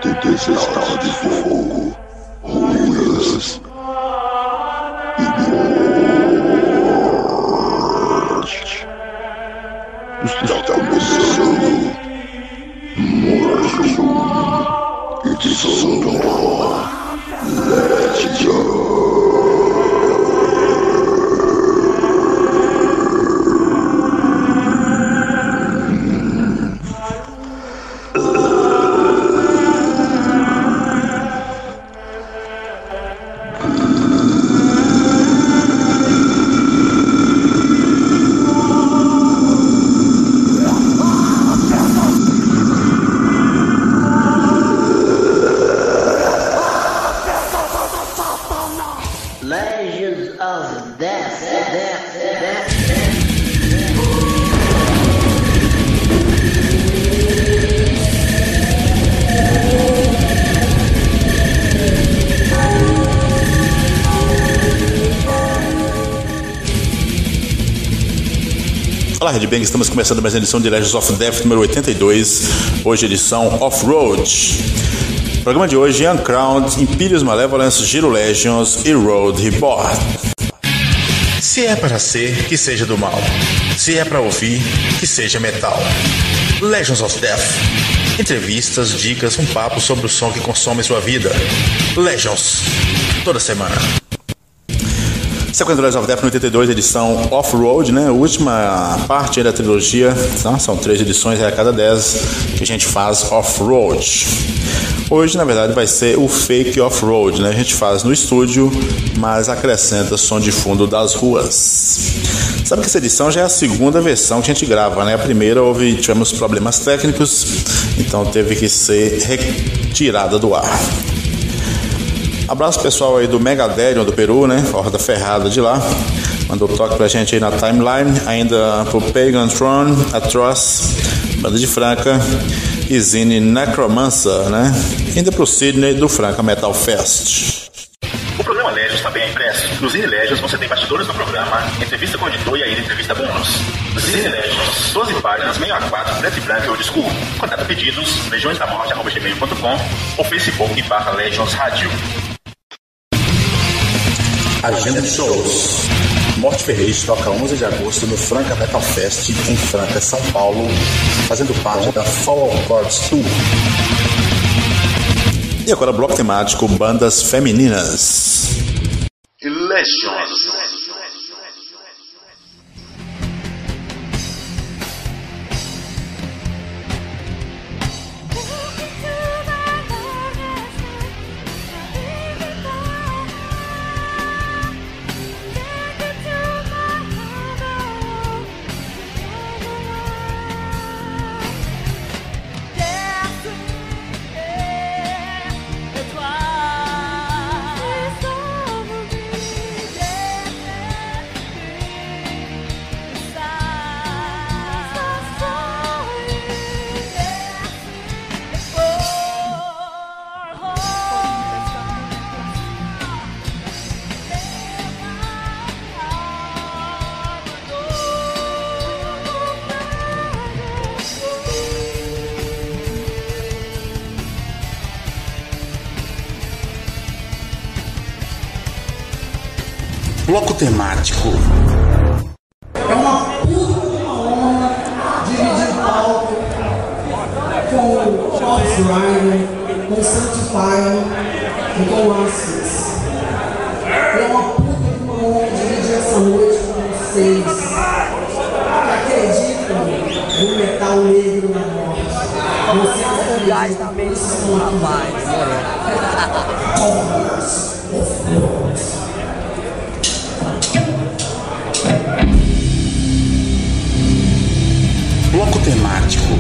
Tempestade, fogo, ruínas e morte. Está começando Morte e Desonra Legend. Legends of Death. Olá, Red Bang, estamos começando mais uma edição de Legends of Death número 82, hoje edição Off-Road. Programa de hoje: Uncrowned, Imperious Malevolence, Giro Legions e Road Reborn. Se é para ser, que seja do mal. Se é para ouvir, que seja metal. Legends of Death. Entrevistas, dicas, um papo sobre o som que consome sua vida. Legends, toda semana. Sequência do Legends of Death no 82, edição Off-Road, né? Última parte da trilogia, são 3 edições, a cada 10 que a gente faz Off-Road. Hoje, na verdade, vai ser o Fake Off-Road, né? A gente faz no estúdio, mas acrescenta som de fundo das ruas. Sabe que essa edição já é a segunda versão que a gente grava, né? A primeira tivemos problemas técnicos, então teve que ser retirada do ar. Abraço pessoal aí do Megaderion do Peru, né? Horda Ferrada de lá. Mandou toque pra gente aí na timeline. Ainda pro Pagan Throne, Atroz, Banda de Franca e Zine Necromancer, né? Ainda pro Sidney do Franca Metal Fest. O programa Legends também é impresso. No Zine Legends você tem bastidores do programa, entrevista com o editor e ainda entrevista bônus. Zine Legends, 12 páginas, meio A4, preto e branco e old school. Contato pedidos, legiõesdamorte@gmail.com ou Facebook/Legends Rádio. Agenda de shows. Morte Ferreira toca 11 de agosto no Franca Metal Fest em Franca, São Paulo, fazendo parte da Fall of Gods Tour. E agora bloco temático Bandas Femininas. Legends. Bloco temático. É uma puta honra dividir palco com Ox Rider, com Sanctifier e com Assis. É uma puta honra dividir essa noite com vocês que acreditam no metal negro na morte. Vocês acreditam que são rapaz. Bloco temático.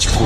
temático.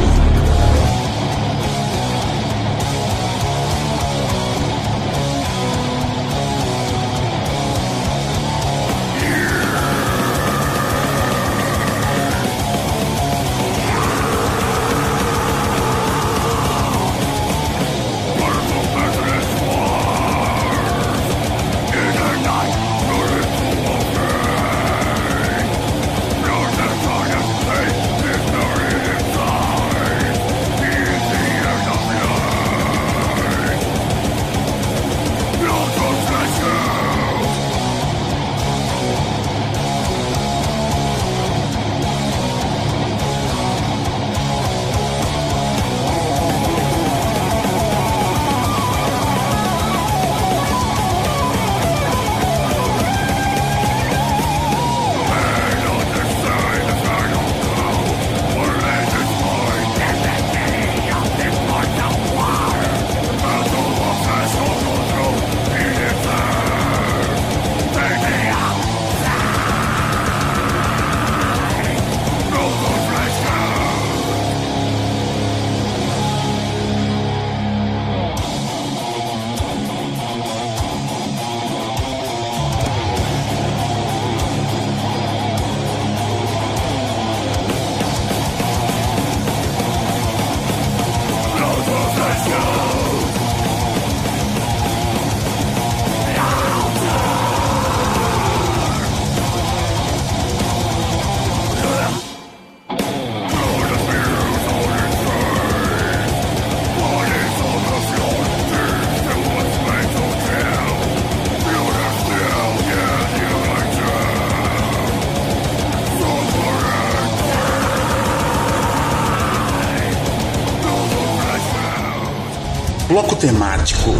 Bloco temático.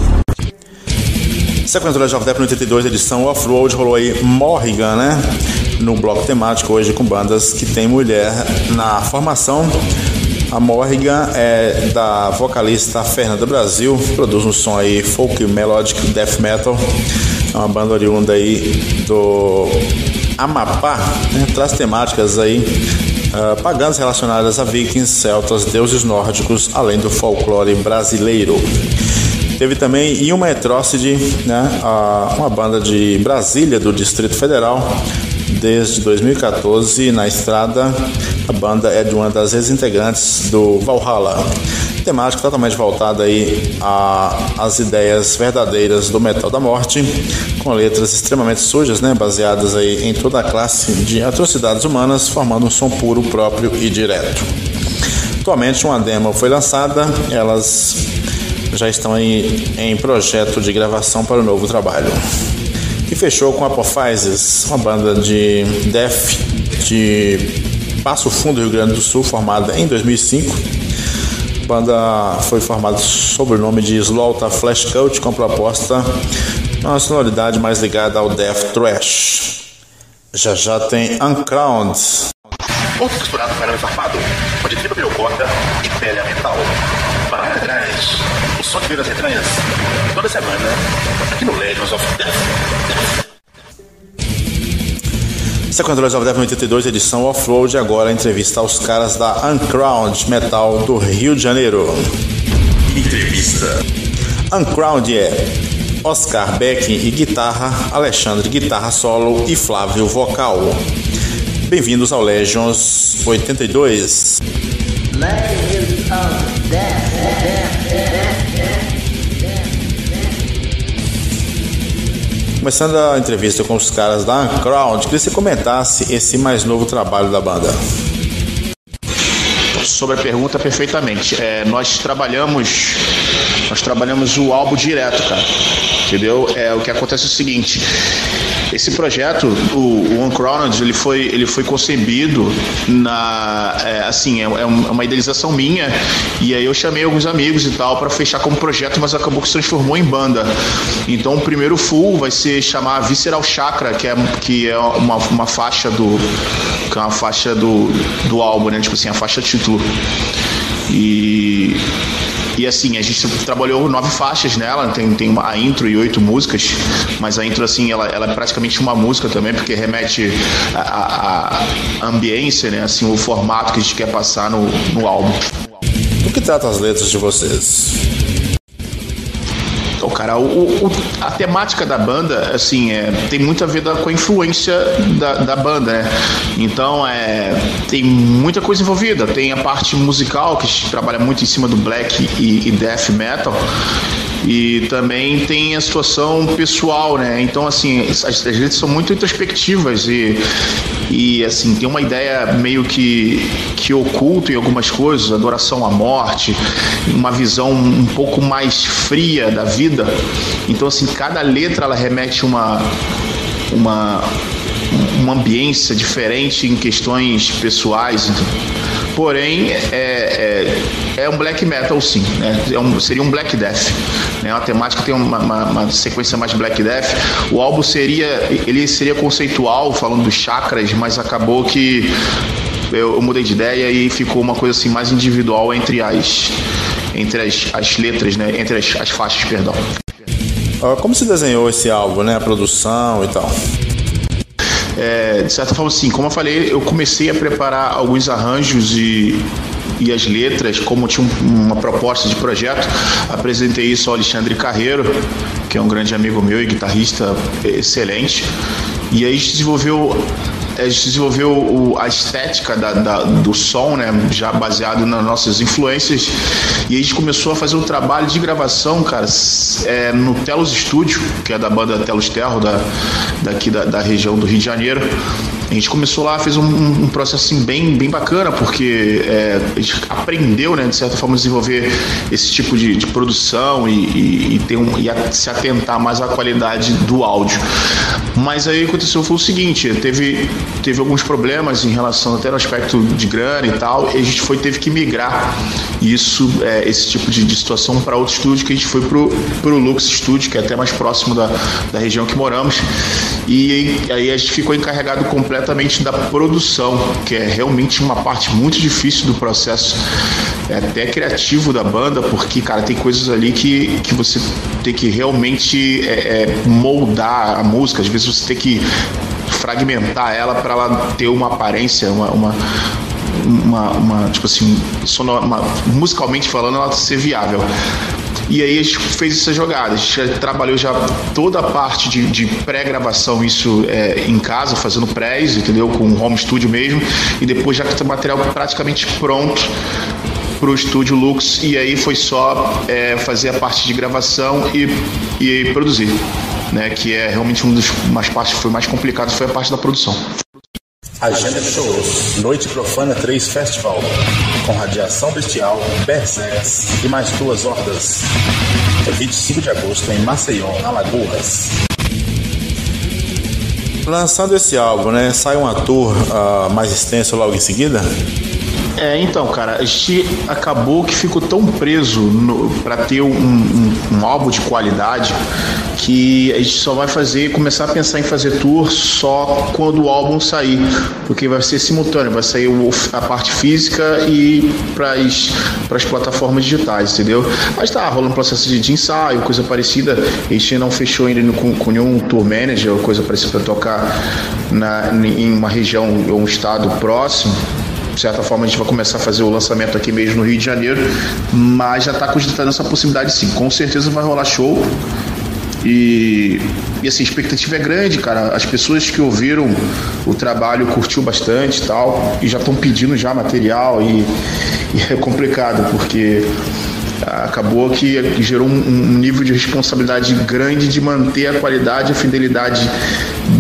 Sequência do Legend of Death no 82, edição Off-Road, rolou aí Morrigan, né? No bloco temático hoje com bandas que tem mulher na formação. A Morrigan é da vocalista Fernanda Brasil, produz um som aí folk melodic death metal. É uma banda oriunda aí do Amapá, né? Traz temáticas aí paganas relacionadas a vikings, celtas, deuses nórdicos, além do folclore brasileiro. Teve também Uma Atrocity, né? Uma banda de Brasília, do Distrito Federal, desde 2014 na estrada. A banda é de uma das ex-integrantes do Valhalla. Temática totalmente voltada aí às ideias verdadeiras do metal da morte, com letras extremamente sujas, né, baseadas aí em toda a classe de atrocidades humanas, formando um som puro, próprio e direto. Atualmente uma demo foi lançada, elas já estão aí em projeto de gravação para o novo trabalho. E fechou com Apophysis, uma banda de death de Passo Fundo, Rio Grande do Sul, formada em 2005. A banda foi formada sob o nome de Slaughter Flash Cult, com proposta uma sonoridade mais ligada ao death thrash. Já tem Uncrowned. Outro costurado para farpado, onde tripa virou corda e pele a metal. Para atrás, o som de vidas entranhas, toda semana, aqui no Legends of Death. Sequência do Legend of Death 82, edição Off-Road, agora a entrevista aos caras da Uncrowned Metal do Rio de Janeiro. Entrevista. Uncrowned é Oscar Beck e guitarra, Alexandre guitarra solo e Flávio vocal. Bem-vindos ao Legends 82. Legends of Death. Começando a entrevista com os caras da Uncrowned, queria que você comentasse esse mais novo trabalho da banda. Sobre a pergunta, perfeitamente. Nós trabalhamos o álbum direto, cara. Entendeu? O que acontece é o seguinte: esse projeto, o Uncrowned, ele foi concebido é uma idealização minha, e aí eu chamei alguns amigos e tal para fechar como projeto, mas acabou que se transformou em banda. Então o primeiro full vai ser chamar Visceral Chakra, que é uma faixa do álbum, né? Tipo assim, a faixa título. E E assim, a gente trabalhou 9 faixas nela, tem a intro e 8 músicas, mas a intro assim, ela é praticamente uma música também, porque remete à ambiência, né, assim, o formato que a gente quer passar no álbum. Do que tratam as letras de vocês? Então, cara, a temática da banda, assim, tem muito a ver com a influência da banda, né? Então, tem muita coisa envolvida. Tem a parte musical, que a gente trabalha muito em cima do black e death metal. E também tem a situação pessoal, né? Então, assim, as letras são muito introspectivas e assim, tem uma ideia meio que oculta em algumas coisas, adoração à morte, uma visão um pouco mais fria da vida. Então, assim, cada letra ela remete uma ambiência diferente em questões pessoais. Porém, é um black metal, sim, né? Seria um black death, né? Uma temática que tem uma sequência mais black death. O álbum seria conceitual, falando dos chakras, mas acabou que eu mudei de ideia e ficou uma coisa assim mais individual entre as letras, né? Entre as faixas, perdão. Como se desenhou esse álbum, né? A produção e tal? De certa forma, sim, como eu falei, eu comecei a preparar alguns arranjos e as letras, como tinha uma proposta de projeto, apresentei isso ao Alexandre Carreiro, que é um grande amigo meu e guitarrista excelente, e aí a gente desenvolveu a estética do som, né, já baseado nas nossas influências, e a gente começou a fazer um trabalho de gravação, cara, no Telos Studio, que é da banda Telos Terror, daqui da região do Rio de Janeiro. A gente começou lá, fez um processo assim, bem bacana, porque a gente aprendeu, né, de certa forma, a desenvolver esse tipo de produção e se atentar mais à qualidade do áudio. Mas aí aconteceu foi o seguinte, teve alguns problemas em relação até no aspecto de grana e tal, e a gente teve que migrar esse tipo de situação para outro estúdio, que a gente foi pro Lux Studio, que é até mais próximo da região que moramos, e aí a gente ficou encarregado completamente da produção, que é realmente uma parte muito difícil do processo, até criativo da banda, porque, cara, tem coisas ali que você tem que realmente moldar a música, às vezes você tem que fragmentar ela para ela ter uma aparência, tipo assim, musicalmente falando, ela ser viável. E aí a gente fez essa jogada, a gente trabalhou já toda a parte de pré-gravação, isso em casa, fazendo prés, entendeu? Com home studio mesmo, e depois já com o material praticamente pronto pro estúdio Lux, e aí foi só fazer a parte de gravação e produzir, né? Que é realmente umas partes que foi mais complicado, foi a parte da produção. Agenda de shows: Noite Profana 3 Festival, com Radiação Bestial, Berserks e mais 2 hordas. 25 de agosto em Maceió, Alagoas. Lançando esse álbum, né, sai uma tour mais extensa logo em seguida? Então, cara, a gente acabou que ficou tão preso para ter um álbum de qualidade que a gente só vai começar a pensar em fazer tour só quando o álbum sair, porque vai ser simultâneo, vai sair a parte física e para as plataformas digitais, entendeu? Mas tá rolando um processo de ensaio, coisa parecida. A gente não fechou ainda com nenhum tour manager ou coisa parecida para tocar em uma região ou um estado próximo. De certa forma a gente vai começar a fazer o lançamento aqui mesmo no Rio de Janeiro, mas já está cogitando essa possibilidade, sim. Com certeza vai rolar show. E assim, a expectativa é grande, cara. As pessoas que ouviram o trabalho curtiu bastante e tal, e já estão pedindo já material, e é complicado, porque acabou que gerou um nível de responsabilidade grande de manter a qualidade e a fidelidade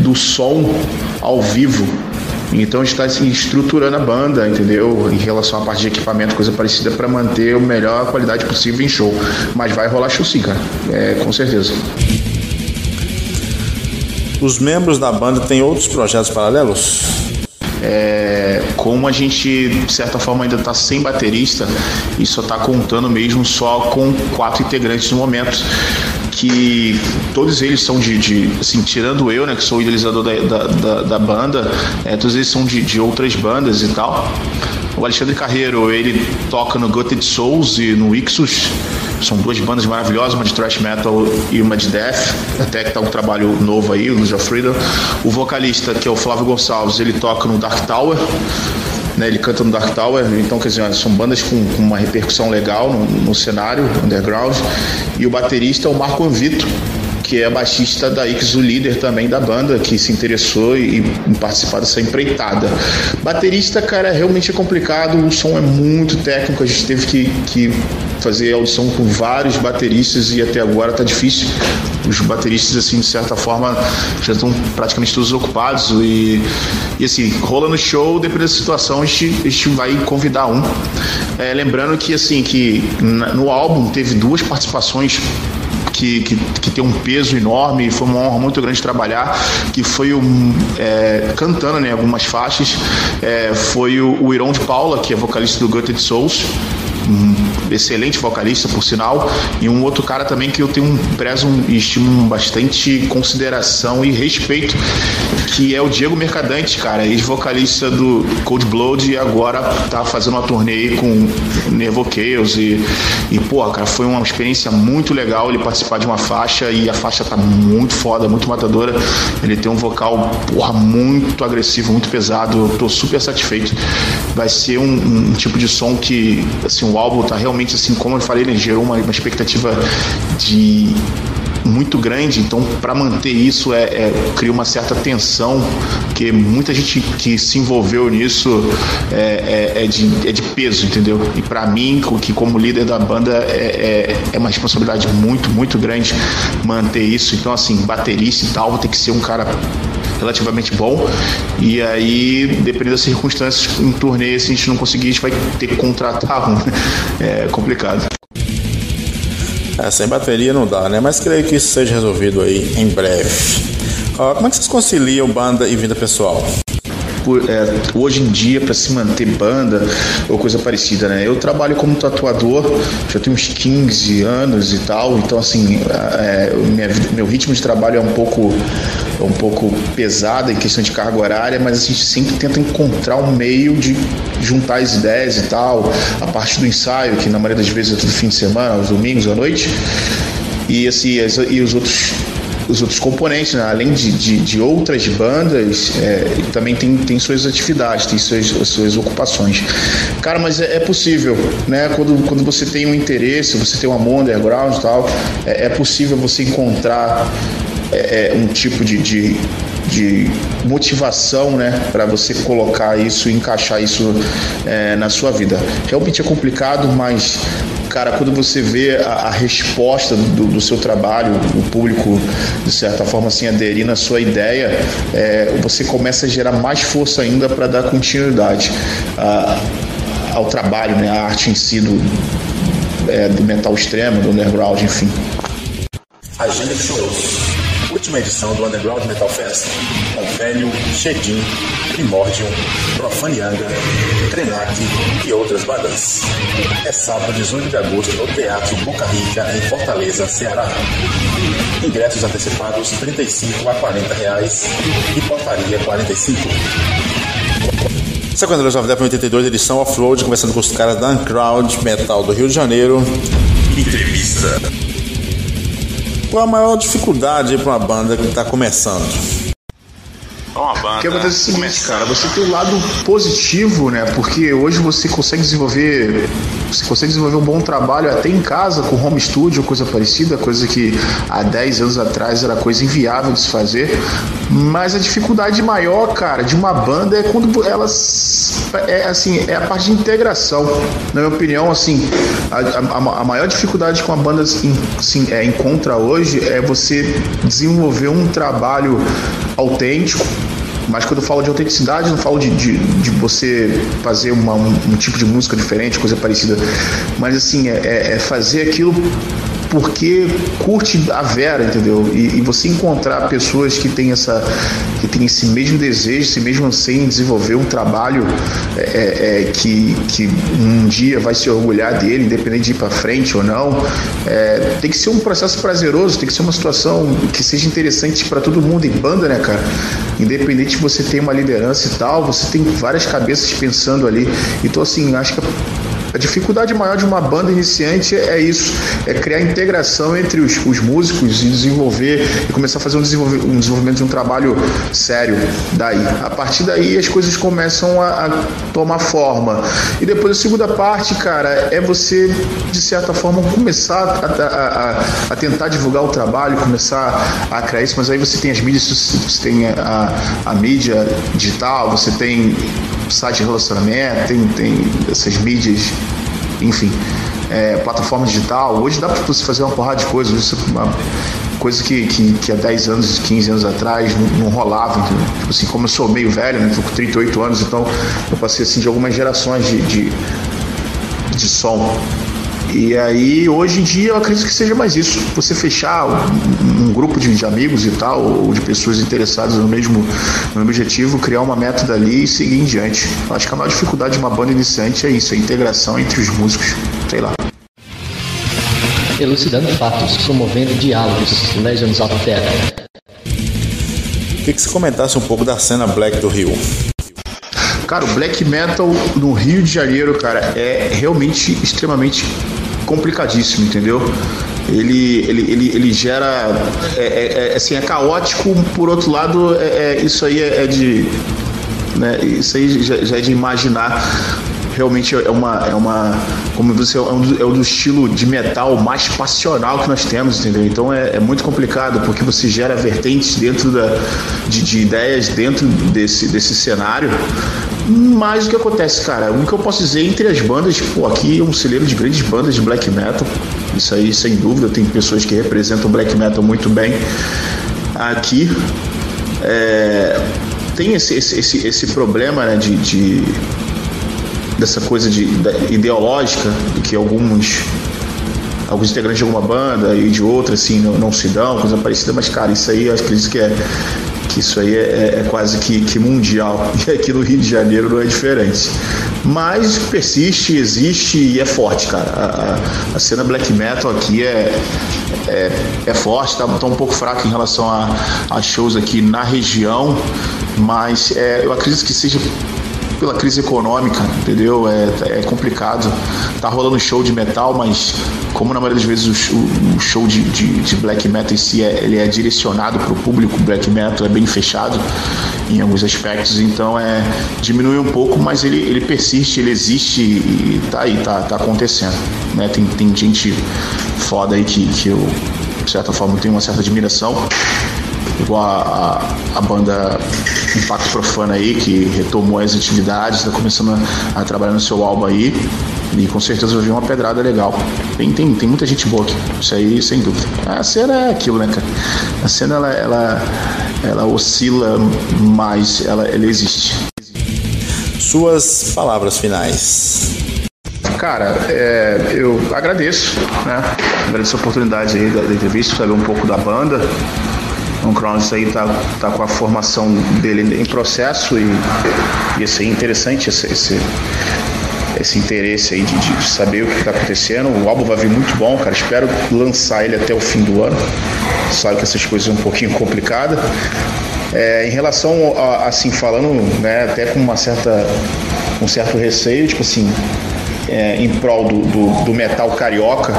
do som ao vivo. Então a gente está assim, estruturando a banda, entendeu? Em relação à parte de equipamento, coisa parecida, para manter a melhor qualidade possível em show. Mas vai rolar show sim, cara. Com certeza. Os membros da banda têm outros projetos paralelos? Como a gente, de certa forma, ainda está sem baterista e só está contando mesmo só com 4 integrantes no momento, que todos eles são assim, tirando eu, né, que sou o idealizador da banda, todos eles são de outras bandas e tal. O Alexandre Carreiro, ele toca no Gutted Souls e no Ixus. São duas bandas maravilhosas, uma de thrash metal e uma de death. Até que tá um trabalho novo aí, o Lose of Freedom. O vocalista, que é o Flávio Gonçalves, ele toca no Dark Tower, né, ele canta no Dark Tower. Então, quer dizer, são bandas com uma repercussão legal no cenário underground. E o baterista é o Marco Anvito, que é baixista da Ix, o líder também da banda, que se interessou em participar dessa empreitada. Baterista, cara, realmente é complicado, o som é muito técnico, a gente teve que fazer audição com vários bateristas e até agora tá difícil. Os bateristas, assim, de certa forma, já estão praticamente todos ocupados e assim, rola no show, dependendo da situação, a gente vai convidar um. Lembrando que, assim, que no álbum teve 2 participações que tem um peso enorme, foi uma honra muito grande trabalhar, que foi cantando, né, algumas faixas, foi o Iron de Paula, que é vocalista do Gutted Souls, um excelente vocalista, por sinal, e um outro cara também que eu prezo e estimo bastante consideração e respeito, que é o Diego Mercadante, cara, ex-vocalista do Cold Blood e agora tá fazendo uma turnê com Nervo Chaos e pô, cara, foi uma experiência muito legal ele participar de uma faixa, e a faixa tá muito foda, muito matadora. Ele tem um vocal, porra, muito agressivo, muito pesado, eu tô super satisfeito. Vai ser um tipo de som que, assim, o álbum tá realmente, assim, como eu falei, ele gerou uma expectativa muito grande, então para manter isso cria uma certa tensão, porque muita gente que se envolveu nisso é de peso, entendeu? E para mim, que como líder da banda, é uma responsabilidade muito, muito grande manter isso. Então, assim, baterista e tal, vou ter que ser um cara relativamente bom, e aí, dependendo das circunstâncias, em turnê, se a gente não conseguir, a gente vai ter que contratar um. É complicado. Sem bateria não dá, né? Mas creio que isso seja resolvido aí em breve. Como é que vocês conciliam banda e vida pessoal? Hoje em dia, para se manter banda ou coisa parecida, né? Eu trabalho como tatuador, já tenho uns 15 anos e tal, então, assim, meu ritmo de trabalho é um pouco pesado em questão de carga horária, mas a gente sempre tenta encontrar um meio de juntar as ideias e tal, a parte do ensaio, que na maioria das vezes é todo fim de semana, aos domingos à noite, e assim, e os outros componentes, né? Além de outras bandas, também tem suas atividades, tem suas ocupações. Cara, mas é possível, né? Quando você tem um interesse, você tem um amor underground e tal, é possível você encontrar um tipo de motivação, né, para você colocar isso, encaixar isso na sua vida. Realmente é complicado, mas, cara, quando você vê a resposta do seu trabalho, o público, de certa forma, assim, aderir na sua ideia, você começa a gerar mais força ainda para dar continuidade ao trabalho, né, à arte em si do metal extremo, do underground, enfim. Agenda de shows. Última edição do Underground Metal Fest, com Velho, Shedim, Primordium, Profanianga, Krenak e outras bandas. É sábado, 18 de agosto, no Teatro Boca Rica, em Fortaleza, Ceará. Ingressos antecipados R$ 35 a R$ 40 e portaria R$ 45. Essa é a Underground of Death 82, edição off-road, conversando com os caras da Underground Metal do Rio de Janeiro. Entrevista. Qual a maior dificuldade para uma banda que está começando? O que acontece é o seguinte, cara, você tem o lado positivo, né? Porque hoje você consegue desenvolver um bom trabalho até em casa, com home studio, coisa parecida, coisa que há 10 anos atrás era coisa inviável de se fazer. Mas a dificuldade maior, cara, de uma banda é quando elas é a parte de integração. Na minha opinião, assim, a maior dificuldade que uma banda encontra hoje é você desenvolver um trabalho autêntico. Mas quando eu falo de autenticidade, não falo de você fazer um tipo de música diferente, coisa parecida. Mas assim, fazer aquilo porque curte a Vera, entendeu? E você encontrar pessoas que têm esse mesmo desejo, esse mesmo anseio em desenvolver um trabalho que um dia vai se orgulhar dele, independente de ir para frente ou não, tem que ser um processo prazeroso, tem que ser uma situação que seja interessante para todo mundo. Em banda, né, cara? Independente de você ter uma liderança e tal, você tem várias cabeças pensando ali. Então, assim, acho que a dificuldade maior de uma banda iniciante é isso, é criar integração entre os músicos e desenvolver, e começar a fazer um desenvolvimento de um trabalho sério daí. A partir daí as coisas começam a tomar forma. E depois a segunda parte, cara, é você, de certa forma, começar a tentar divulgar o trabalho, começar a criar isso, mas aí você tem as mídias, você tem a mídia digital, você tem site de relacionamento, tem essas mídias, enfim, plataforma digital. Hoje dá para você fazer uma porrada de coisas. Isso é uma coisa que há 10 anos, 15 anos atrás não rolava. Entendeu? Tipo assim, como eu sou meio velho, né? Tô com 38 anos, então eu passei assim de algumas gerações de som. E aí, hoje em dia, eu acredito que seja mais isso. Você fechar um grupo de amigos e tal, ou de pessoas interessadas no mesmo objetivo, criar uma meta dali e seguir em diante. Eu acho que a maior dificuldade de uma banda iniciante é isso, a integração entre os músicos. Sei lá. Elucidando fatos, promovendo diálogos, Legends of Terror. Queria que você comentasse um pouco da cena black do Rio. Cara, o black metal no Rio de Janeiro, cara, é realmente extremamente complicadíssimo, entendeu? Ele gera... assim, é caótico, por outro lado, isso aí é de... Né, isso aí já é de imaginar. Realmente é uma como você é o do estilo de metal mais passional que nós temos, entendeu? Então é muito complicado, porque você gera vertentes dentro de ideias dentro desse cenário. Mas o que acontece, cara? O que eu posso dizer entre as bandas, aqui é um celeiro de grandes bandas de black metal. Isso aí, sem dúvida, tem pessoas que representam o black metal muito bem aqui. Tem esse problema, né, dessa coisa ideológica, de que alguns integrantes de alguma banda e de outra assim não se dão, coisa parecida, mas cara, isso aí eu acredito que isso aí é quase que mundial, e aqui no Rio de Janeiro não é diferente, mas persiste, existe e é forte, cara. A cena black metal aqui é forte, tá um pouco fraca em relação a shows aqui na região, mas eu acredito que seja pela crise econômica, entendeu? É complicado. Tá rolando show de metal, mas como na maioria das vezes o show de black metal em si ele é direcionado para o público black metal, é bem fechado em alguns aspectos, então diminui um pouco, mas ele persiste, ele existe e tá aí, tá acontecendo, né? Tem gente foda aí que eu, de certa forma, tenho uma certa admiração, igual a banda Impacto Profano aí, que retomou as atividades, está começando a trabalhar no seu álbum aí, e com certeza vai vir uma pedrada legal. Tem muita gente boa aqui, isso aí sem dúvida. A cena é aquilo, né, cara? A cena ela oscila, mas ela existe. Suas palavras finais. Cara, eu agradeço, né? Agradeço a oportunidade aí da entrevista, saber um pouco da banda. O Uncrowned aí tá com a formação dele em processo e assim, interessante esse interesse aí de saber o que está acontecendo. O álbum vai vir muito bom, cara. Espero lançar ele até o fim do ano. Sabe que essas coisas são um pouquinho complicadas. Em relação a, assim, falando, né, até com um certo receio, tipo assim, em prol do metal carioca,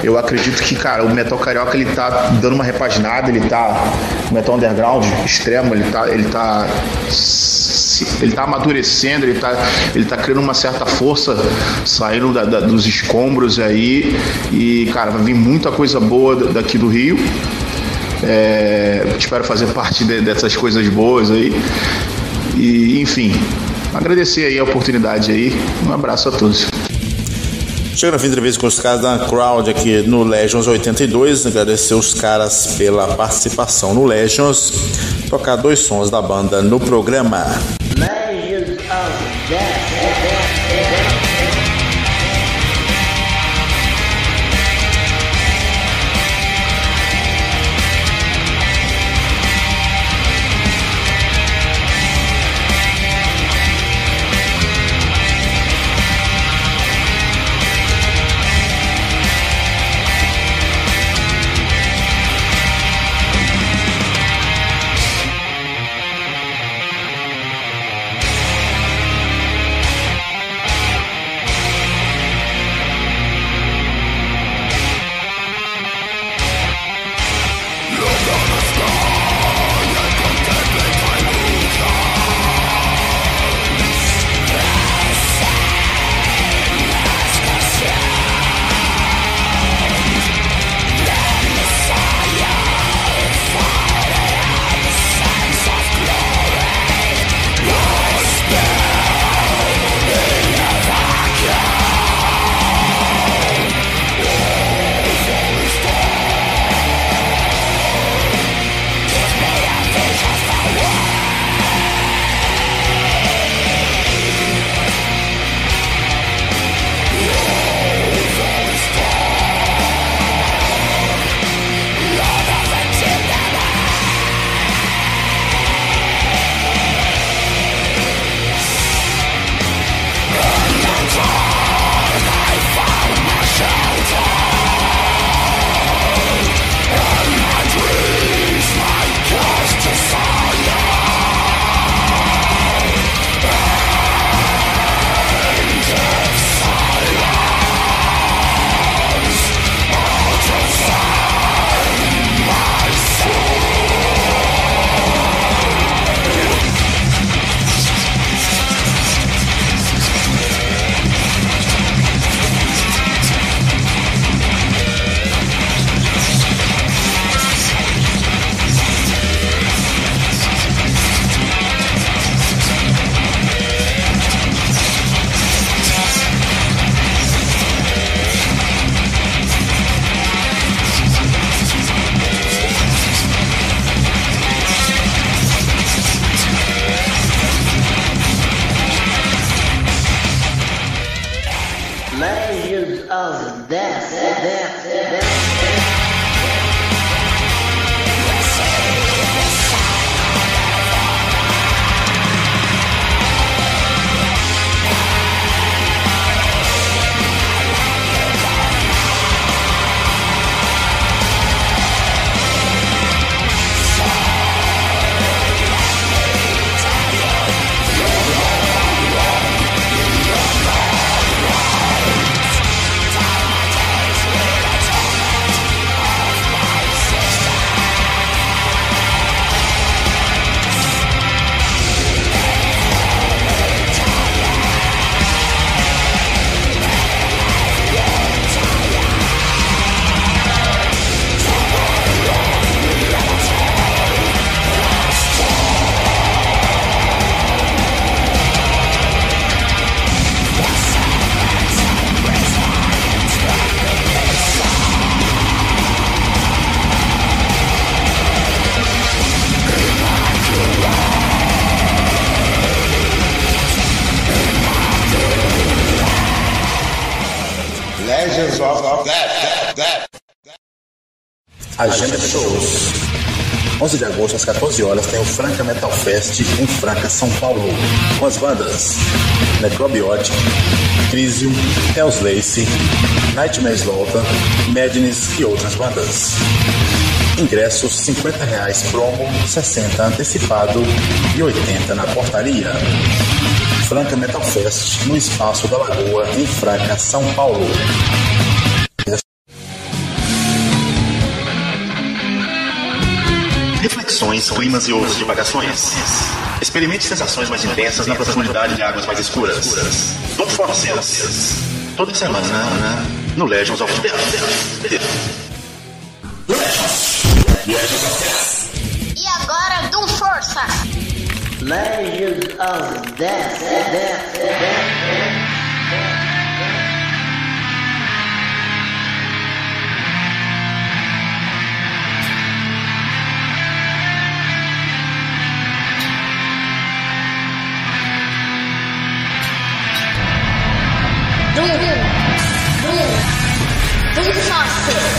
eu acredito que, cara, o metal carioca ele tá dando uma repaginada, o metal underground extremo, ele tá amadurecendo, ele tá criando uma certa força, saindo dos escombros aí, e, cara, vai vir muita coisa boa daqui do Rio. Espero fazer parte dessas coisas boas aí, e, enfim, agradecer aí a oportunidade aí. Um abraço a todos. Chegando a fim da entrevista com os caras da Uncrowned aqui no Legends 82, agradecer os caras pela participação no Legends, tocar 2 sons da banda no programa. Legends of Death. of that. Agenda de shows. 11 de agosto, às 14 horas, tem o Franca Metal Fest em Franca, São Paulo, com as bandas Necrobiotic, Crisium, Hells Lace, Nightmare Slaughter, Madness e outras bandas. Ingressos R$50 promo, 60 antecipado e 80 na portaria. Franca Metal Fest no Espaço da Lagoa, em Franca, São Paulo. Reflexões, climas e outras divagações. Experimente sensações mais intensas na profundidade de águas mais escuras. Don't for Senses. Toda semana no Legends of Death. E agora, com força! Legends of Death. Do força!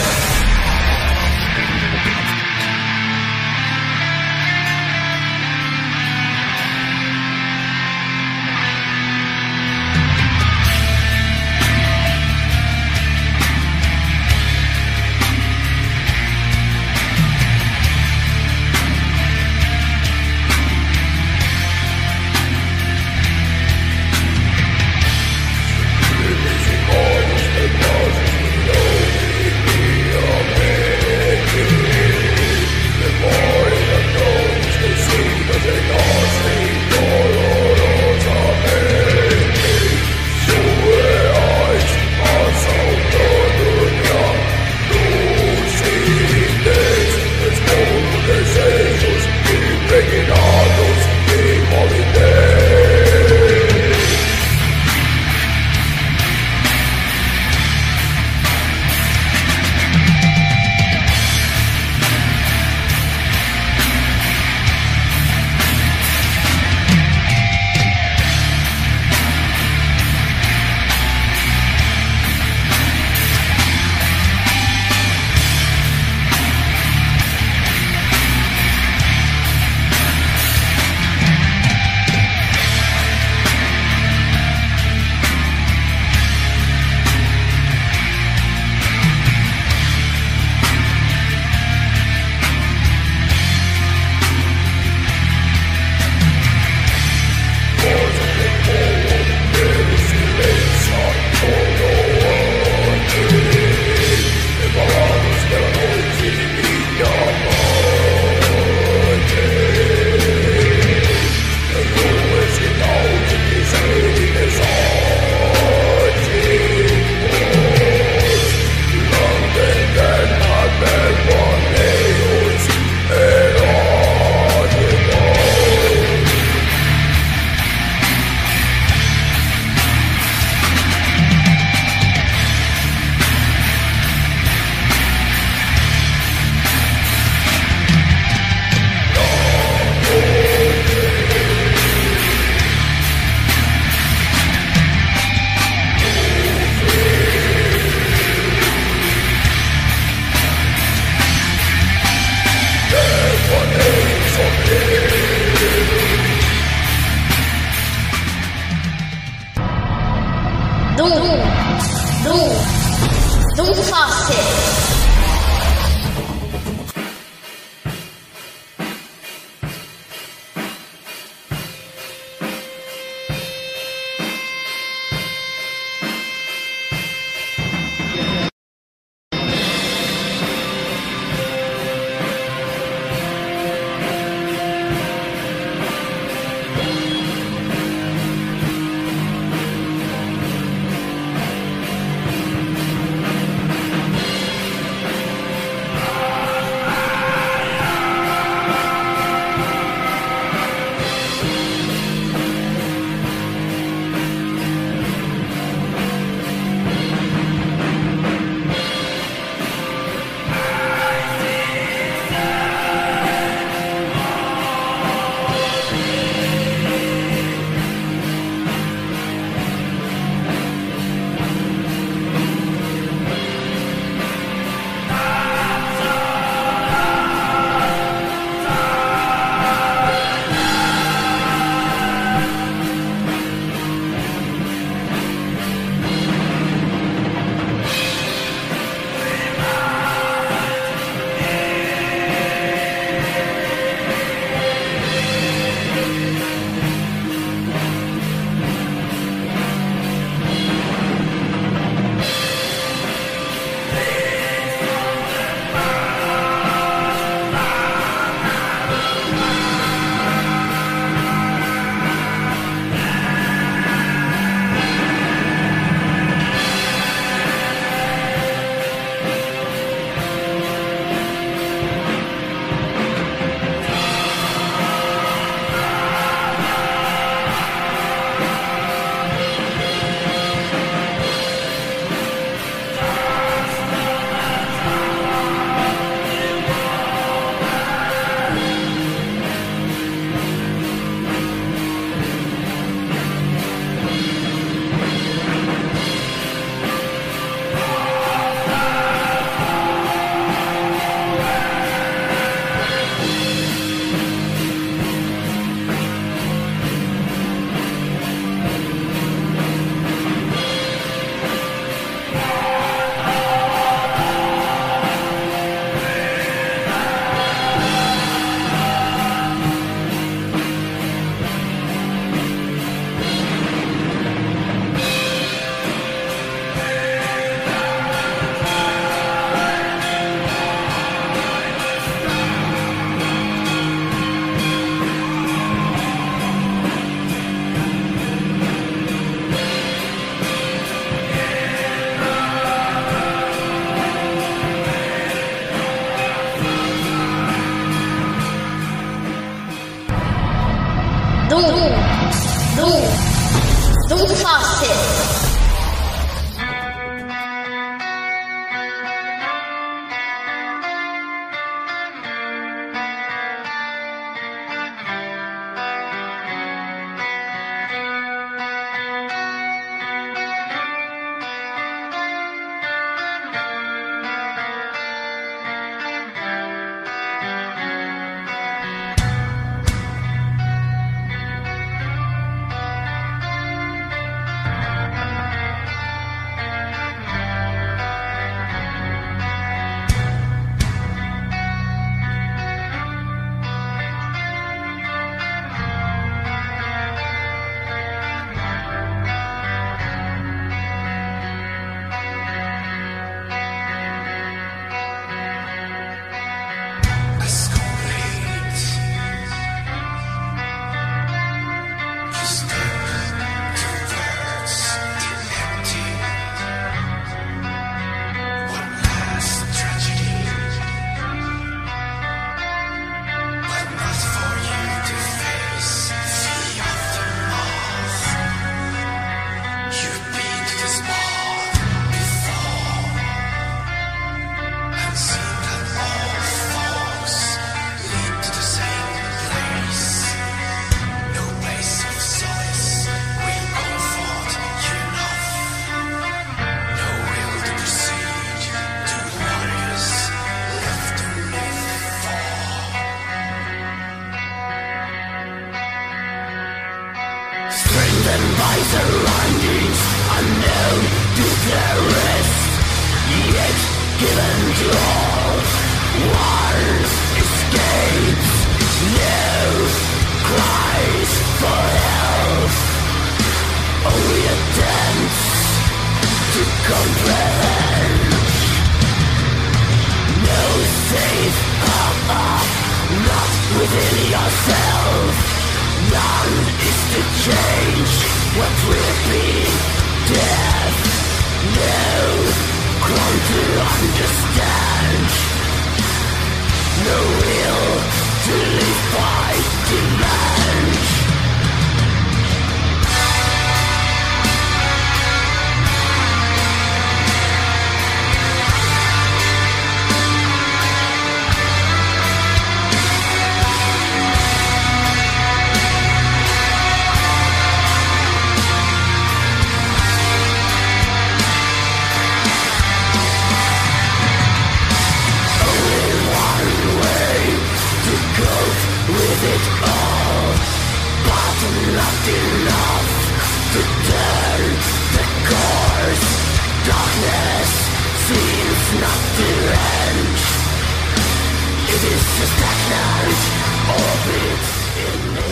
Doom Force.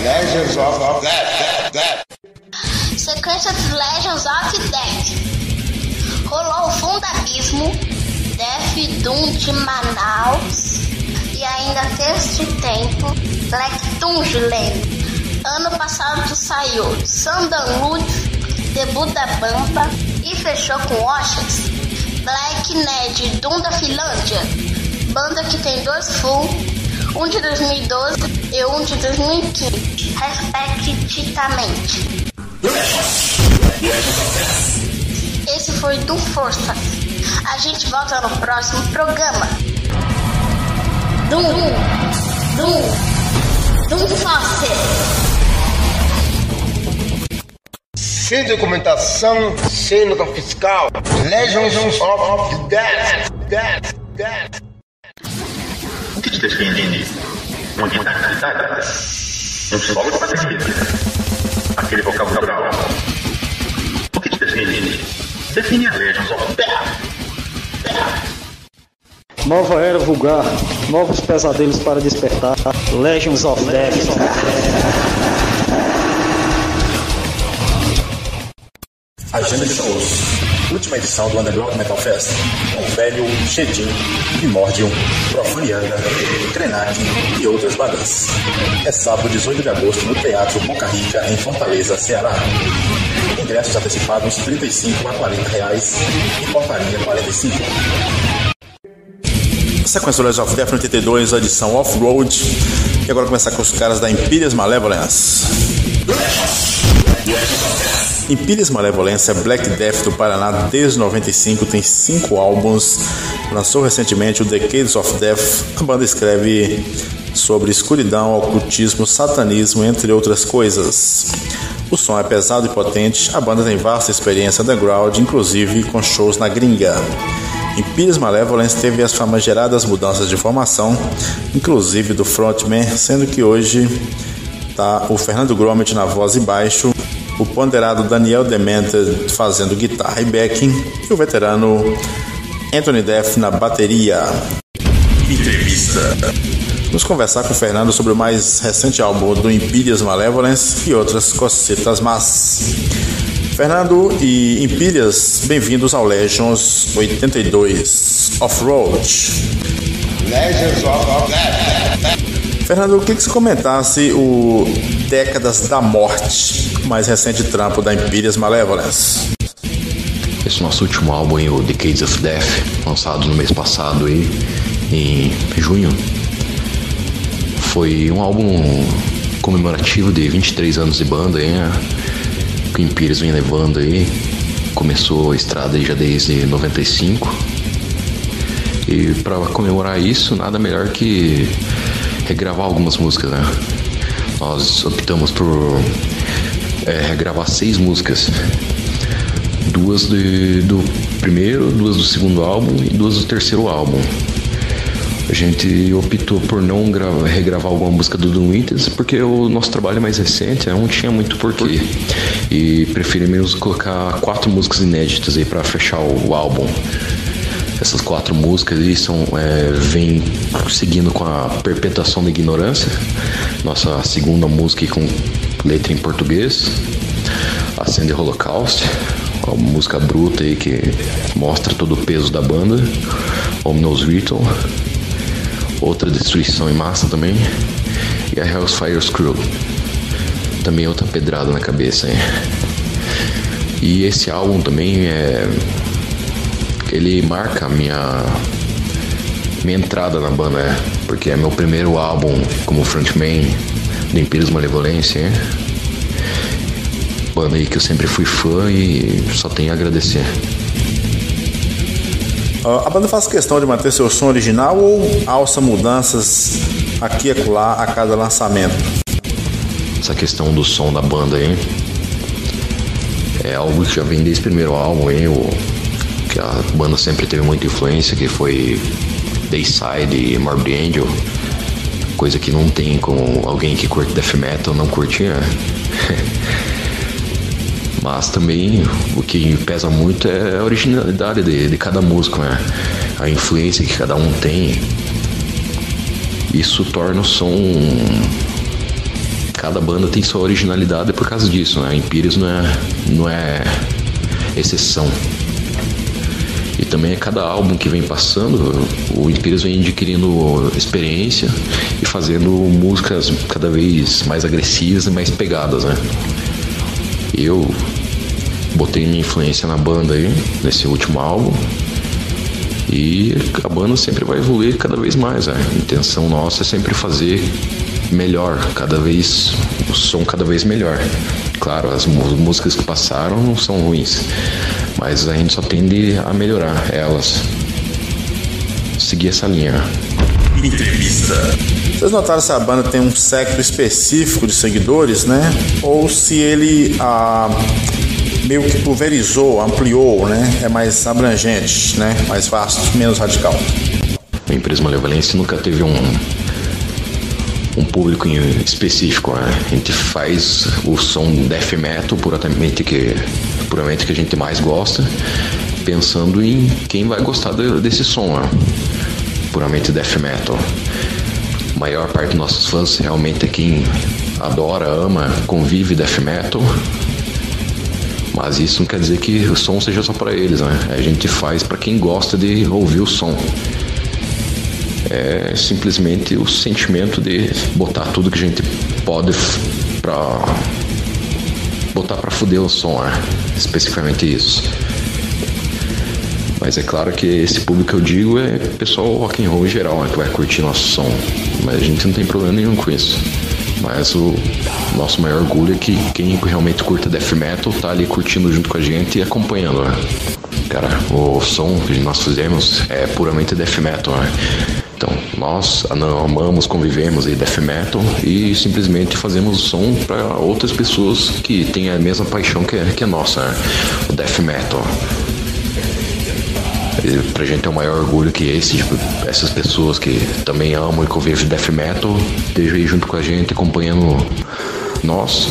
Legends of Death. Sequência de Legends of Death. Rolou o Fundo Abismo, Death Doom de Manaus e ainda Terço Tempo, Black Tungeland. Ano passado saiu Sandalwood, debut da banda, e fechou com Oshas, Black Ned Doom da Finlândia, banda que tem 2 full, um de 2012 e um de 2015, respectivamente. Esse foi Doom Força. A gente volta no próximo programa. Doom Force. Sem documentação, sem nota fiscal. Legends of Death. O que te define? Uma guitarra, um solo de bateria, aquele vocal natural. O que te define? Define a Legends of Death. Nova era vulgar, novos pesadelos para despertar. Legends of Death. Agenda de shows. Última edição do Underground Metal Fest. Com Velho, Shedin, Primordium, Profanianga, Krenak e outras bandas. É sábado 18 de agosto no Teatro Boca Rica, em Fortaleza, Ceará. Ingressos antecipados R$ 35 a R$ 40 e portaria R$ 45. Sequência do Legends of Death 82, a edição Off-Road. E agora começar com os caras da Imperious Malevolence. Imperius Malevolência, Black Death do Paraná, desde 95, tem 5 álbuns, lançou recentemente o Decades of Death. A banda escreve sobre escuridão, ocultismo, satanismo, entre outras coisas. O som é pesado e potente, a banda tem vasta experiência underground, inclusive com shows na gringa. Imperius Malevolence teve as famigeradas mudanças de formação, inclusive do frontman, sendo que hoje está o Fernando Gromit na voz e baixo, o ponderado Daniel Demented fazendo guitarra e backing e o veterano Anthony Deff na bateria. Entrevista. Vamos conversar com o Fernando sobre o mais recente álbum do Imperius Malevolence e outras cositas más. Fernando e Imperius, bem-vindos ao Legends 82 Off-Road. Legends of Death. Fernando, eu queria que você comentasse o Décadas da Morte, o mais recente trampo da Imperius Malevolence. Esse nosso último álbum, o Decades of Death, lançado no mês passado, em junho, foi um álbum comemorativo de 23 anos de banda, que o Imperius vem levando aí. Começou a estrada aí já desde 95. E para comemorar isso, nada melhor que regravar algumas músicas, né? Nós optamos por regravar 6 músicas. 2 do primeiro, 2 do segundo álbum e 2 do terceiro álbum. A gente optou por não regravar alguma música do Doom Winters porque o nosso trabalho é mais recente, não tinha muito porquê. E preferimos colocar 4 músicas inéditas aí para fechar o álbum. Essas 4 músicas aí vêm seguindo com a Perpetuação da Ignorância, nossa segunda música com letra em português, Ascend Holocaust, uma música bruta aí que mostra todo o peso da banda, Omnos Ritual, outra destruição em massa também, e a Hellfire Screw, também outra pedrada na cabeça, hein? E esse álbum também ele marca a minha entrada na banda, porque é meu primeiro álbum como frontman do Imperius Malevolência, banda aí que eu sempre fui fã e só tenho a agradecer. A banda faz questão de manter seu som original ou alça mudanças aqui e acolá a cada lançamento? Essa questão do som da banda aí é algo que já vem desde o primeiro álbum aí, que a banda sempre teve muita influência, que foi Dayside e Morbid Angel, coisa que não tem como alguém que curte death metal não curtir, né? Mas também o que pesa muito é a originalidade de cada músico, né? A influência que cada um tem. Isso torna o som... Cada banda tem sua originalidade por causa disso, né? A Imperius não é exceção. E também a cada álbum que vem passando, o Imperius vem adquirindo experiência e fazendo músicas cada vez mais agressivas e mais pegadas, né? Eu botei minha influência na banda aí, nesse último álbum, e a banda sempre vai evoluir cada vez mais, né? A intenção nossa é sempre fazer melhor, o som cada vez melhor. Claro, as músicas que passaram não são ruins, mas a gente só tende a melhorar elas. Seguir essa linha. Entrevista. Vocês notaram se a banda tem um séquito específico de seguidores, né? Ou se ele meio que pulverizou, ampliou, né? É mais abrangente, né? Mais vasto, menos radical. A Imperius Malevolência nunca teve um público específico, né? A gente faz o som death metal puramente que a gente mais gosta, pensando em quem vai gostar desse som, né? Puramente death metal. A maior parte dos nossos fãs realmente é quem adora, ama, convive death metal, mas isso não quer dizer que o som seja só para eles, né? A gente faz para quem gosta de ouvir o som. É simplesmente o sentimento de botar tudo que a gente pode pra botar pra fuder o som, né? Especificamente isso. Mas é claro que esse público que eu digo é pessoal rock and roll em geral, né? Que vai curtir nosso som. Mas a gente não tem problema nenhum com isso. Mas o nosso maior orgulho é que quem realmente curta death metal tá ali curtindo junto com a gente e acompanhando, né? Cara, o som que nós fizemos é puramente death metal, né? Então, nós amamos, convivemos em death metal e simplesmente fazemos som para outras pessoas que têm a mesma paixão que a nossa, né? O death metal. E pra gente é o maior orgulho que essas pessoas que também amam e convivem death metal estejam aí junto com a gente, acompanhando nós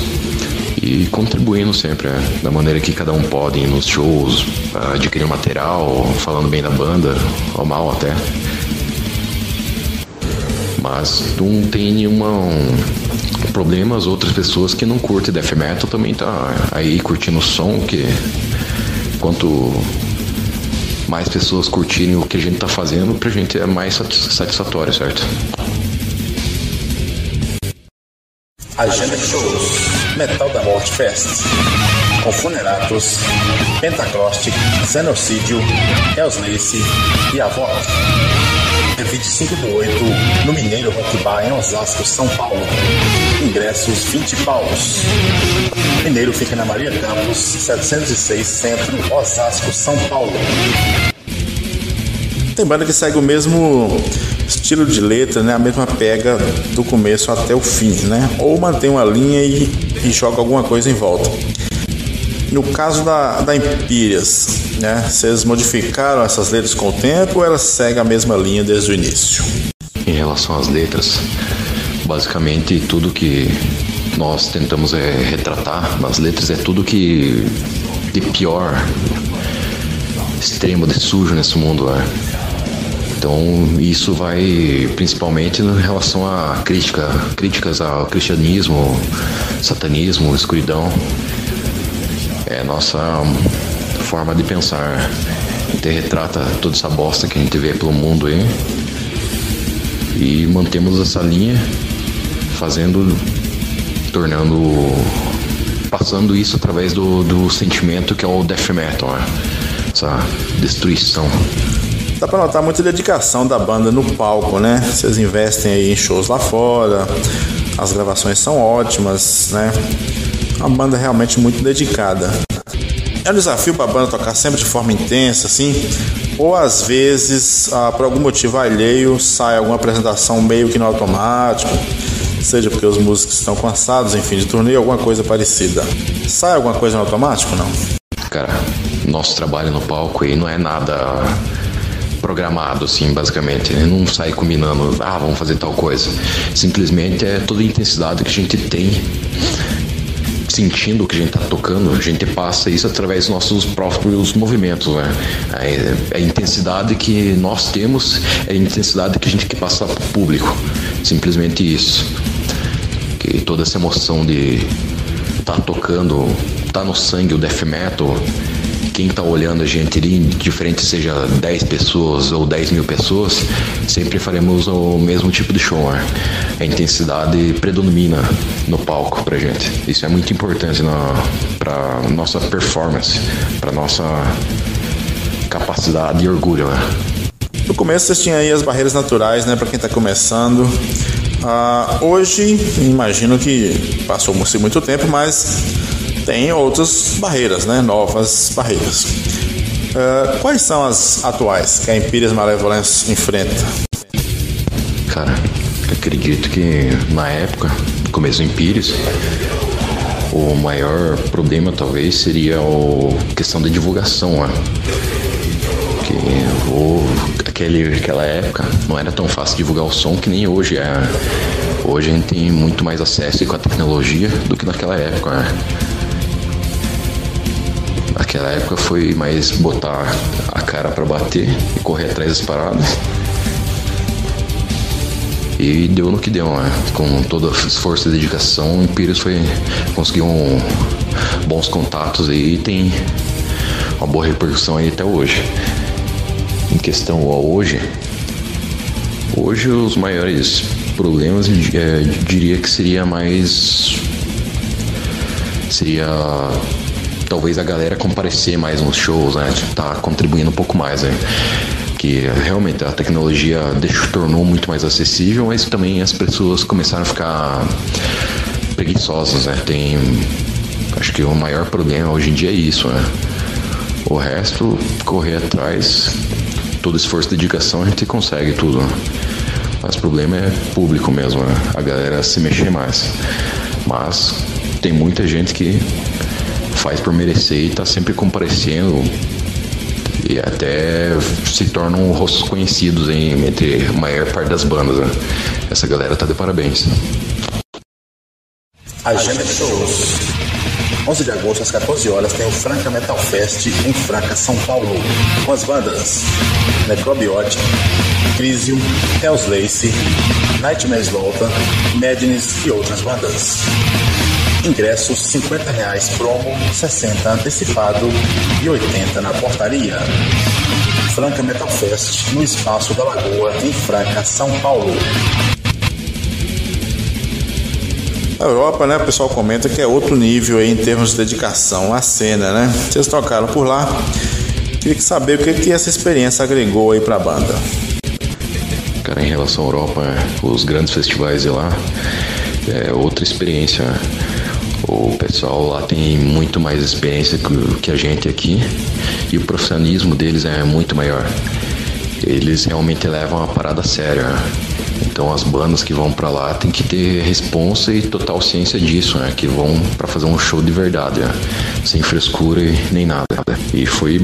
e contribuindo sempre, né? Da maneira que cada um pode ir nos shows, adquirir material, falando bem da banda, ou mal até. Mas não tem nenhum problema, as outras pessoas que não curtem death metal também tá aí curtindo o som, que quanto mais pessoas curtirem o que a gente tá fazendo, pra gente é mais satisfatório, certo? Agenda de shows: Metal da Morte Fest, com Funeratus, Pentacrostic, Xenocídio, Hellslace e Avok. É 25/8 no Mineiro Rock Bar em Osasco, São Paulo. Ingressos 20 paus. Mineiro fica na Maria Campos, 706 Centro, Osasco, São Paulo. Tem banda que segue o mesmo estilo de letra, né? A mesma pega do começo até o fim, né? Ou mantém uma linha e joga alguma coisa em volta. No caso da Imperias, né? Vocês modificaram essas letras com o tempo ou elas seguem a mesma linha desde o início? Em relação às letras, basicamente tudo que nós tentamos retratar nas letras é tudo que de pior, extremo, de sujo nesse mundo, né? Então isso vai principalmente em relação a críticas ao cristianismo, satanismo, escuridão. É a nossa forma de pensar. A gente retrata toda essa bosta que a gente vê pelo mundo aí e mantemos essa linha, passando isso através do sentimento que é o death metal, né? Essa destruição. Dá pra notar muita dedicação da banda no palco, né? Vocês investem aí em shows lá fora, as gravações são ótimas, né? Uma banda realmente muito dedicada. É um desafio pra banda tocar sempre de forma intensa, assim? Ou às vezes, por algum motivo alheio, sai alguma apresentação meio que no automático, seja porque os músicos estão cansados, enfim, de turnê, alguma coisa parecida. Sai alguma coisa no automático, não? Cara, nosso trabalho no palco aí não é nada programado, assim, basicamente. Não sai combinando, vamos fazer tal coisa. Simplesmente é toda a intensidade que a gente tem, sentindo o que a gente tá tocando, a gente passa isso através dos nossos próprios movimentos, né? A intensidade que nós temos é a intensidade que a gente quer passar pro público. Simplesmente isso. Que toda essa emoção de tá tocando, tá no sangue o death metal. Quem tá olhando a gente ali, diferente seja 10 pessoas ou 10 mil pessoas, sempre faremos o mesmo tipo de show, né? A intensidade predomina no palco pra gente. Isso é muito importante pra nossa performance, pra nossa capacidade e orgulho, né? No começo vocês tinham aí as barreiras naturais, né, pra quem tá começando. Hoje, imagino que passou-se muito tempo, mas tem outras barreiras, né? Novas barreiras. Quais são as atuais que a Imperias Malevolence enfrenta? Cara, eu acredito que na época, no começo do Imperias, o maior problema talvez seria a questão da divulgação, né? Aquela época não era tão fácil divulgar o som que nem hoje é. Hoje a gente tem muito mais acesso com a tecnologia do que naquela época, né? Naquela época foi mais botar a cara pra bater e correr atrás das paradas. E deu no que deu, né? Com toda a esforço e dedicação, o Imperius conseguiu bons contatos aí e tem uma boa repercussão aí até hoje. Em questão a hoje os maiores problemas diria que seria talvez a galera comparecer mais nos shows, né? Tá contribuindo um pouco mais, né? que realmente a tecnologia tornou muito mais acessível, mas também as pessoas começaram a ficar preguiçosas, né? Acho que o maior problema hoje em dia é isso, né? O resto, correr atrás, todo esforço e dedicação, a gente consegue tudo, né? Mas o problema é público mesmo, né? A galera se mexer mais. Mas tem muita gente que faz por merecer e tá sempre comparecendo e até se tornam rostos conhecidos entre a maior parte das bandas, né? Essa galera tá de parabéns. Agenda de shows. 11 de agosto, às 14 horas, tem o Franca Metal Fest em Franca, São Paulo, com as bandas Necrobiotic, Crisium, Hellslace, Nightmares Volta, Madness e outras bandas. Ingressos R$50 promo, 60 antecipado e 80 na portaria. Franca Metal Fest no Espaço da Lagoa, em Franca, São Paulo. A Europa, né, o pessoal comenta que é outro nível aí em termos de dedicação à cena, né? Vocês tocaram por lá. Queria saber o que essa experiência agregou aí pra banda. Cara, em relação à Europa, os grandes festivais de lá é outra experiência. O pessoal lá tem muito mais experiência que a gente aqui e o profissionalismo deles é muito maior. Eles realmente levam a parada séria. Então as bandas que vão pra lá tem que ter responsa e total ciência disso, né? Que vão pra fazer um show de verdade, né? Sem frescura e nem nada. E foi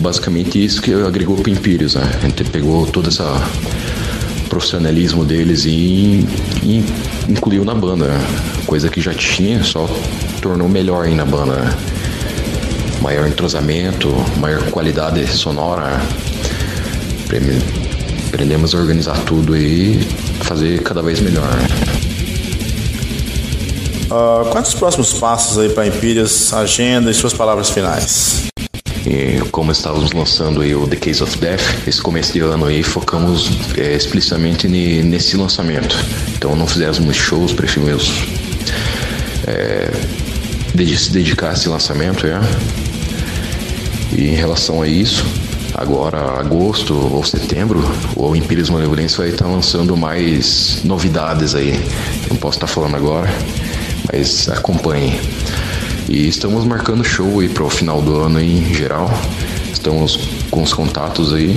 basicamente isso que agregou pro Imperius, né? A gente pegou todo esse profissionalismo deles e incluiu na banda, né? Coisa que já tinha, só tornou melhor aí na banda, né? Maior entrosamento, maior qualidade sonora. Aprendemos a organizar tudo e fazer cada vez melhor. Quais os próximos passos aí para Imperius, agenda e suas palavras finais? E como estávamos lançando aí o The Case of Death, esse começo de ano aí focamos explicitamente nesse lançamento. Então não fizemos muitos shows, preferimos se dedicar a esse lançamento. E em relação a isso, agora, agosto ou setembro, o Imperius Malevolência vai estar lançando mais novidades aí. Não posso estar falando agora, mas acompanhem. E estamos marcando show aí para o final do ano aí, em geral. Estamos com os contatos aí.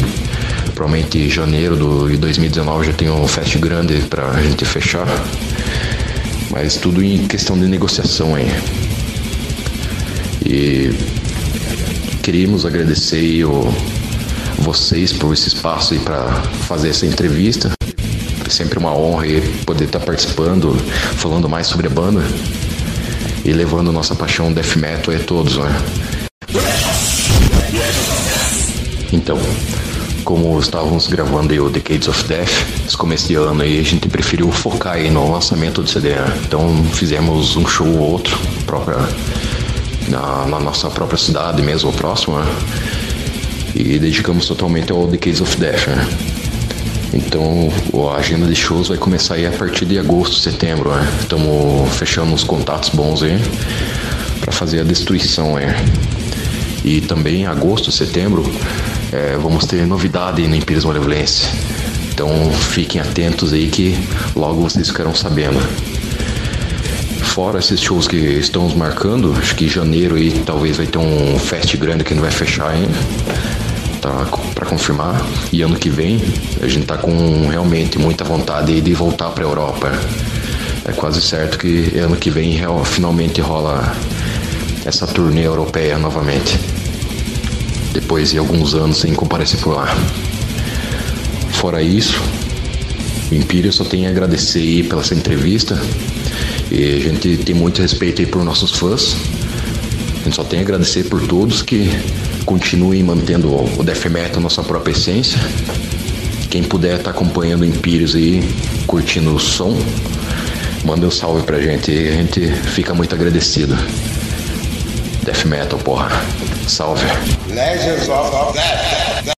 Provavelmente em janeiro de 2019 já tem um fest grande para a gente fechar. Mas tudo em questão de negociação aí. E queríamos agradecer aí vocês por esse espaço aí para fazer essa entrevista. É sempre uma honra aí poder estar participando, falando mais sobre a banda e levando nossa paixão death metal a todos, né? Então, como estávamos gravando aí o Decades of Death, esse começo de ano aí, a gente preferiu focar aí no lançamento do CD, né? Então fizemos um show ou outro na nossa própria cidade mesmo, próximo, né? E dedicamos totalmente ao Decades of Death, né? Então a agenda de shows vai começar aí a partir de agosto, setembro, né? Estamos fechando uns contatos bons aí para fazer a destruição aí. E também em agosto, setembro, vamos ter novidade no Imperius Malevolência. Então fiquem atentos aí que logo vocês ficarão sabendo. Fora esses shows que estamos marcando, acho que em janeiro aí talvez vai ter um fest grande que não vai fechar ainda, tá para confirmar. E ano que vem a gente tá com realmente muita vontade de voltar para a Europa. É quase certo que ano que vem finalmente rola essa turnê europeia novamente, depois de alguns anos sem comparecer por lá. Fora isso, o Imperius só tem a agradecer aí pela essa entrevista. E a gente tem muito respeito aí por nossos fãs. A gente só tem a agradecer por todos que continuem mantendo o death metal, nossa própria essência. Quem puder estar acompanhando o Imperius aí, curtindo o som, manda um salve pra gente e a gente fica muito agradecido. Death metal, porra. Salve. Legends of Death.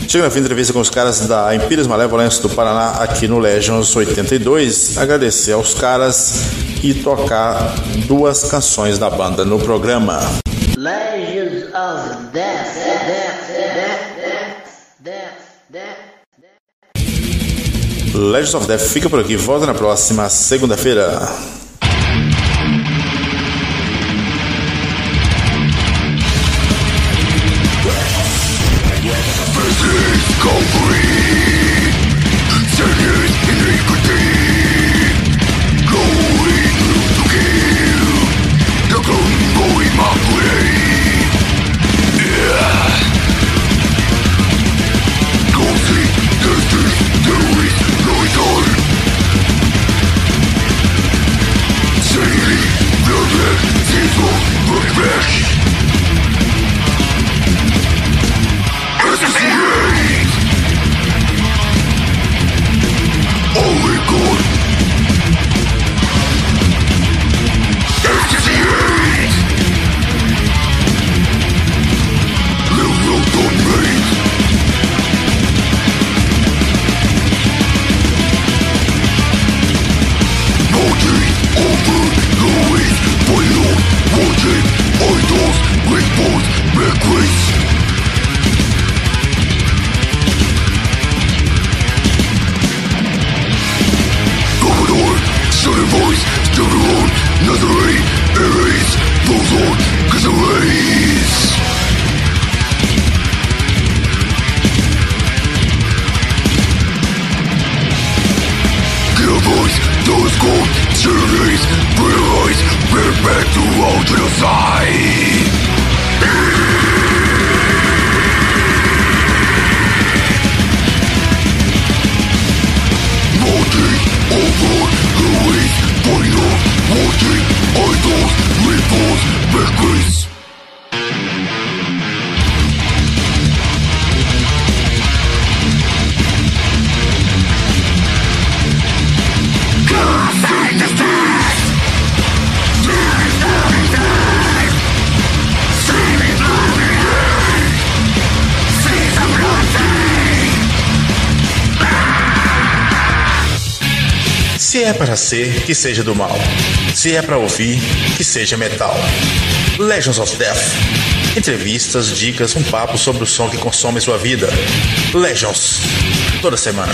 Chega na fim da entrevista com os caras da Imperius Malevolence do Paraná aqui no Legends 82. Agradecer aos caras e tocar duas canções da banda no programa. Legends of Death. Legends of Death fica por aqui, volta na próxima segunda-feira. Se é para ser, que seja do mal. Se é para ouvir, que seja metal. Legends of Death. Entrevistas, dicas, um papo sobre o som que consome sua vida. Legends. Toda semana.